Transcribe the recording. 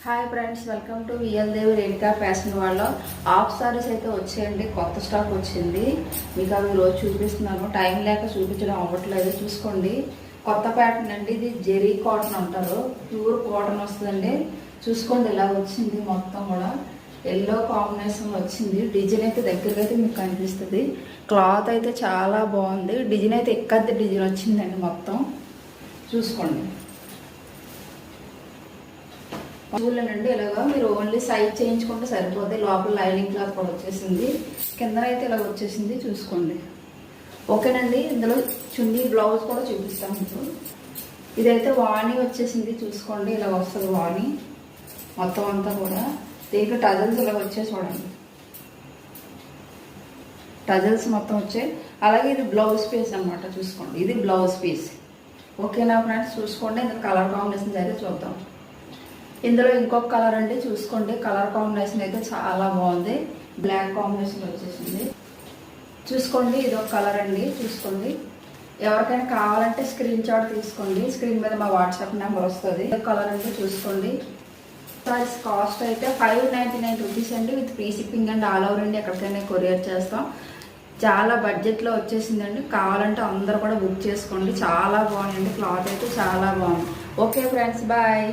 Hi friends, welcome to VL Devi Renuka fashion వాళ్ళ half saris అయితే వచ్చేయండి. కొత్త స్టాక్ వచ్చింది. మీకు అవి రోజు చూపిస్తున్నాను. టైం లేక చూపించడం అవ్వట్లేదు. చూసుకోండి, కొత్త ప్యాటర్న్ అండి. ఇది జెరీ కాటన్ అంటారు. ప్యూర్ కాటన్ వస్తుందండి. చూసుకోండి, ఇలా వచ్చింది. మొత్తం కూడా ఎల్లో కాంబినేషన్ వచ్చింది. డిజైన్ అయితే దగ్గరగా అయితే మీకు కనిపిస్తుంది. క్లాత్ అయితే చాలా బాగుంది. డిజైన్ అయితే ఎక్కద్ది డిజైన్ వచ్చిందండి. మొత్తం చూసుకోండి. చూడండి, ఇలాగా మీరు ఓన్లీ సైజ్ చేయించుకుంటే సరిపోతుంది. లోపల లైనింగ్ క్లాత్ కూడా వచ్చేసింది. కింద అయితే ఇలా వచ్చేసింది. చూసుకోండి. ఓకేనండి. ఇందులో చున్నీ బ్లౌజ్ కూడా చూపిస్తాను మీకు. ఇదైతే వాణి వచ్చేసింది. చూసుకోండి, ఇలా వస్తుంది వాణి మొత్తం అంతా కూడా. దీంట్లో టజల్స్ ఇలా వచ్చాయి చూడండి. టజల్స్ మొత్తం వచ్చాయి. అలాగే ఇది బ్లౌజ్ పీస్ అనమాట. చూసుకోండి, ఇది బ్లౌజ్ పీస్. ఓకేనా ఫ్రెండ్స్? చూసుకోండి. ఇందులో కలర్ కాంబినేషన్స్ అయితే చూద్దాం. ఇందులో ఇంకొక కలర్ అండి. చూసుకోండి, కలర్ కాంబినేషన్ అయితే చాలా బాగుంది. బ్లాక్ కాంబినేషన్ వచ్చేసింది. చూసుకోండి, ఇది ఒక కలర్ అండి. చూసుకోండి, ఎవరికైనా కావాలంటే స్క్రీన్ షాట్ తీసుకోండి. స్క్రీన్ మీద మా వాట్సాప్ నెంబర్ వస్తుంది. కలర్ అండి. చూసుకోండి, ప్రైస్ కాస్ట్ అయితే 599 రూపీస్ అండి. With free shipping and all over India ఎక్కడికైనా కొరియర్ చేస్తాం. చాలా బడ్జెట్లో వచ్చేసిందండి. కావాలంటే అందరూ కూడా బుక్ చేసుకోండి. చాలా బాగుందండి. క్లాత్ అయితే చాలా బాగుంది. Okay friends, bye.